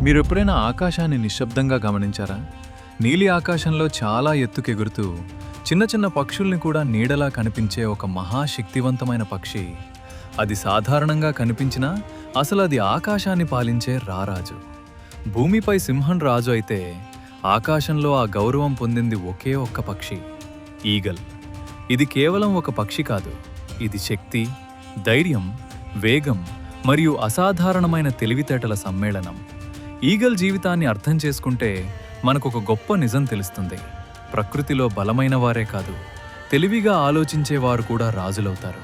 మీరెప్పుడైనా ఆకాశాన్ని నిశ్శబ్దంగా గమనించారా? నీలి ఆకాశంలో చాలా ఎత్తుకెగురుతూ చిన్న చిన్న పక్షుల్ని కూడా నీడలా కనిపించే ఒక మహాశక్తివంతమైన పక్షి. అది సాధారణంగా కనిపించినా అసలు అది ఆకాశాన్ని పాలించే రారాజు. భూమిపై సింహం రాజు అయితే ఆకాశంలో ఆ గౌరవం పొందింది ఒకే ఒక్క పక్షి, ఈగల్. ఇది కేవలం ఒక పక్షి కాదు, ఇది శక్తి, ధైర్యం, వేగం మరియు అసాధారణమైన తెలివితేటల సమ్మేళనం. ఈగల్ జీవితాన్ని అర్థం చేసుకుంటే మనకొక గొప్ప నిజం తెలుస్తుంది. ప్రకృతిలో బలమైన వారే కాదు, తెలివిగా ఆలోచించేవారు కూడా రాజులవుతారు.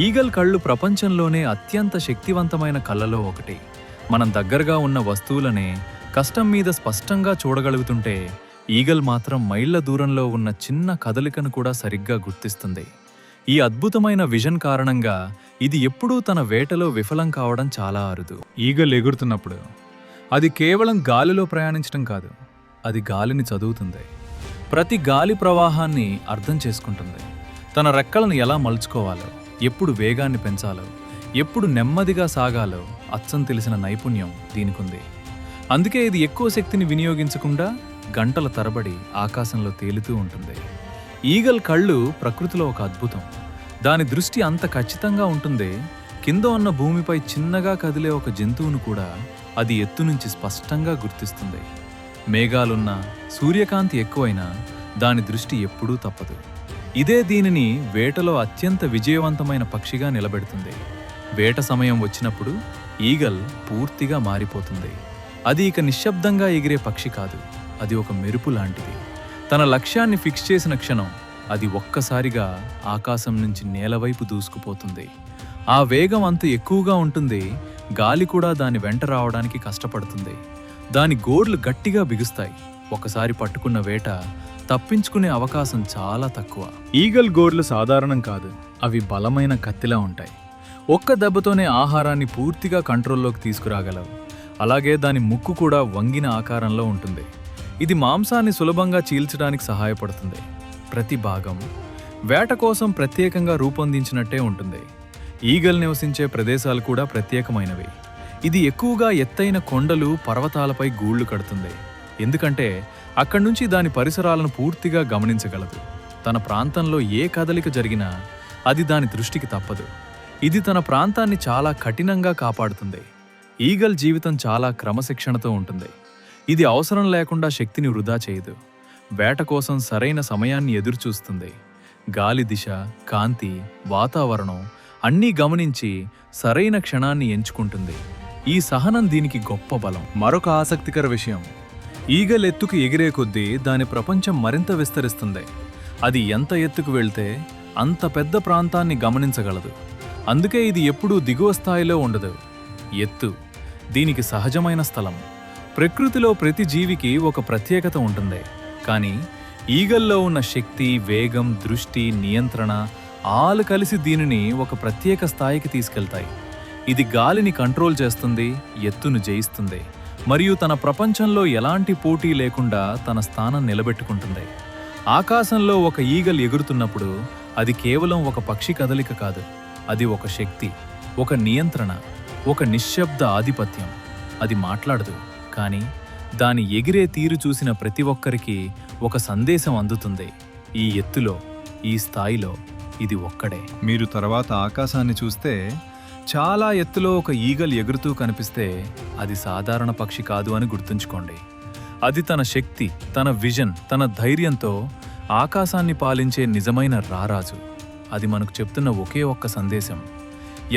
ఈగల్ కళ్ళు ప్రపంచంలోనే అత్యంత శక్తివంతమైన కళ్ళలో ఒకటి. మనం దగ్గరగా ఉన్న వస్తువులనే కష్టం మీద స్పష్టంగా చూడగలుగుతుంటే ఈగల్ మాత్రం మైళ్ళ దూరంలో ఉన్న చిన్న కదలికను కూడా సరిగ్గా గుర్తిస్తుంది. ఈ అద్భుతమైన విజన్ కారణంగా ఇది ఎప్పుడూ తన వేటలో విఫలం కావడం చాలా అరుదు. ఈగల్ ఎగురుతున్నప్పుడు అది కేవలం గాలిలో ప్రయాణించడం కాదు, అది గాలిని చదువుతుంది. ప్రతి గాలి ప్రవాహాన్ని అర్థం చేసుకుంటుంది. తన రెక్కలను ఎలా మలుచుకోవాలో, ఎప్పుడు వేగాన్ని పెంచాలో, ఎప్పుడు నెమ్మదిగా సాగాలో అచ్చం తెలిసిన నైపుణ్యం దీనికుంది. అందుకే ఇది ఎక్కువ శక్తిని వినియోగించకుండా గంటల తరబడి ఆకాశంలో తేలుతూ ఉంటుంది. ఈగల్ కళ్ళు ప్రకృతిలో ఒక అద్భుతం. దాని దృష్టి అంత ఖచ్చితంగా ఉంటుంది, కింద ఉన్న భూమిపై చిన్నగా కదిలే ఒక జంతువును కూడా అది ఎత్తు నుంచి స్పష్టంగా గుర్తిస్తుంది. మేఘాలున్నా, సూర్యకాంతి ఎక్కువైనా దాని దృష్టి ఎప్పుడూ తప్పదు. ఇదే దీనిని వేటలో అత్యంత విజయవంతమైన పక్షిగా నిలబెడుతుంది. వేట సమయం వచ్చినప్పుడు ఈగల్ పూర్తిగా మారిపోతుంది. అది ఇక నిశ్శబ్దంగా ఎగిరే పక్షి కాదు, అది ఒక మెరుపు లాంటిది. తన లక్ష్యాన్ని ఫిక్స్ చేసిన క్షణం అది ఒక్కసారిగా ఆకాశం నుంచి నేలవైపు దూసుకుపోతుంది. ఆ వేగం అంత ఎక్కువగా ఉంటుంది, గాలి కూడా దాని వెంట రావడానికి కష్టపడుతుంది. దాని గోర్లు గట్టిగా బిగుస్తాయి. ఒకసారి పట్టుకున్న వేట తప్పించుకునే అవకాశం చాలా తక్కువ. ఈగల్ గోర్లు సాధారణం కాదు, అవి బలమైన కత్తిలా ఉంటాయి. ఒక్క దెబ్బతోనే ఆహారాన్ని పూర్తిగా కంట్రోల్లోకి తీసుకురాగలవు. అలాగే దాని ముక్కు కూడా వంగిన ఆకారంలో ఉంటుంది. ఇది మాంసాన్ని సులభంగా చీల్చడానికి సహాయపడుతుంది. ప్రతి భాగం వేట కోసం ప్రత్యేకంగా రూపొందించినట్టే ఉంటుంది. ఈగల్ నివసించే ప్రదేశాలు కూడా ప్రత్యేకమైనవి. ఇది ఎక్కువగా ఎత్తైన కొండలు, పర్వతాలపై గూళ్లు కడుతుంది. ఎందుకంటే అక్కడి నుంచి దాని పరిసరాలను పూర్తిగా గమనించగలదు. తన ప్రాంతంలో ఏ కదలిక జరిగినా అది దాని దృష్టికి తప్పదు. ఇది తన ప్రాంతాన్ని చాలా కఠినంగా కాపాడుతుంది. ఈగల్ జీవితం చాలా క్రమశిక్షణతో ఉంటుంది. ఇది అవసరం లేకుండా శక్తిని వృధా చేయదు. వేట కోసం సరైన సమయాన్ని ఎదురుచూస్తుంది. గాలి దిశ, కాంతి, వాతావరణం అన్నీ గమనించి సరైన క్షణాన్ని ఎంచుకుంటుంది. ఈ సహనం దీనికి గొప్ప బలం. మరొక ఆసక్తికర విషయం, ఈగల్ ఎత్తుకు ఎగిరే కొద్దీ దాని ప్రపంచం మరింత విస్తరిస్తుంది. అది ఎంత ఎత్తుకు వెళ్తే అంత పెద్ద ప్రాంతాన్ని గమనించగలదు. అందుకే ఇది ఎప్పుడూ దిగువ స్థాయిలో ఉండదు. ఎత్తు దీనికి సహజమైన స్థలం. ప్రకృతిలో ప్రతి జీవికి ఒక ప్రత్యేకత ఉంటుంది. కానీ ఈగల్లో ఉన్న శక్తి, వేగం, దృష్టి, నియంత్రణ ఆలు కలిసి దీనిని ఒక ప్రత్యేక స్థాయికి తీసుకెళ్తాయి. ఇది గాలిని కంట్రోల్ చేస్తుంది, ఎత్తును జయిస్తుంది, మరియు తన ప్రపంచంలో ఎలాంటి పోటీ లేకుండా తన స్థానం నిలబెట్టుకుంటుంది. ఆకాశంలో ఒక ఈగల్ ఎగురుతున్నప్పుడు అది కేవలం ఒక పక్షి కదలిక కాదు, అది ఒక శక్తి, ఒక నియంత్రణ, ఒక నిశ్శబ్ద ఆధిపత్యం. అది మాట్లాడదు, కానీ దాని ఎగిరే తీరు చూసిన ప్రతి ఒక్కరికి ఒక సందేశం అందుతుంది. ఈ ఎత్తులో, ఈ స్థాయిలో ఇది ఒక్కడే. మీరు తర్వాత ఆకాశాన్ని చూస్తే చాలా ఎత్తులో ఒక ఈగల్ ఎగురుతూ కనిపిస్తే అది సాధారణ పక్షి కాదు అని గుర్తుంచుకోండి. అది తన శక్తి, తన విజన్, తన ధైర్యంతో ఆకాశాన్ని పాలించే నిజమైన రారాజు. అది మనకు చెప్తున్న ఒకే ఒక్క సందేశం,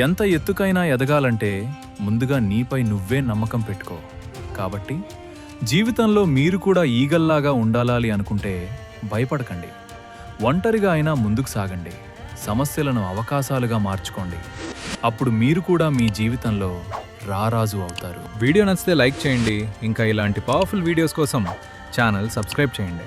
ఎంత ఎత్తుకైనా ఎదగాలంటే ముందుగా నీపై నువ్వే నమ్మకం పెట్టుకో. కాబట్టి జీవితంలో మీరు కూడా ఈగల్లాగా ఉండాలి అనుకుంటే భయపడకండి. ఒంటరిగా అయినా ముందుకు సాగండి. సమస్యలను అవకాశాలుగా మార్చుకోండి. అప్పుడు మీరు కూడా మీ జీవితంలో రారాజు అవుతారు. వీడియో నచ్చితే లైక్ చేయండి. ఇంకా ఇలాంటి పవర్ఫుల్ వీడియోస్ కోసం ఛానల్ సబ్స్క్రైబ్ చేయండి.